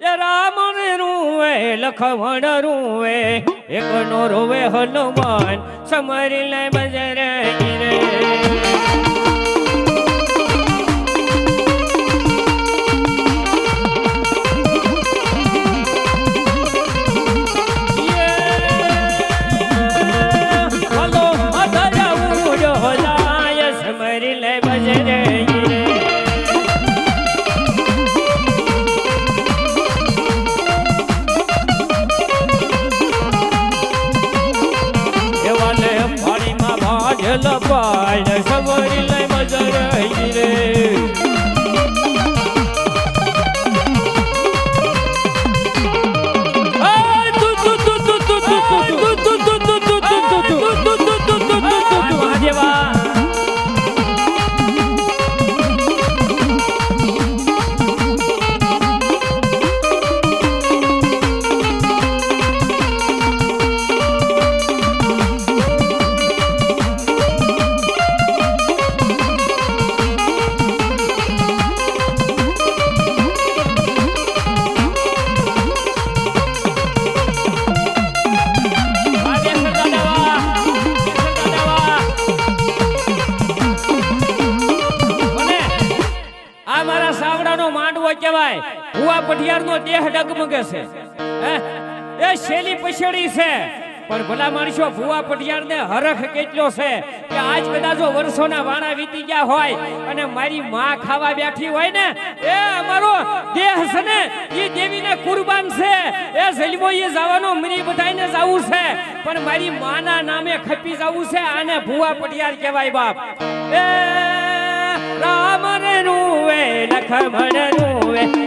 રામ ને રૂવે લખમણ રૂવે એક નો રોવે હનુમાન સમરી લે બજરંગી રે લપાડ સમરી લે બજરંગી રે કહેવાય ભુવા પઢિયાર નો દેહ ડગમગે છે એ શેલી પછેડી છે પણ ભલા માણસો ભુવા પઢિયાર ને હરખ કેટલો છે કે આજ કદાચ વર્ષોના વાણા વીતી ગયા હોય અને મારી માં ખાવા બેઠી હોય ને એ અમારો દેહ છે ને એ દેવીને કુરબાન છે એ જલવો એ જવાનો મરી બધાઈને જાવું છે પણ મારી માના નામે ખપી જાવું છે આને ભુવા પઢિયાર કહેવાય બાપ એ રામ રે રૂવે લખમણ રૂવે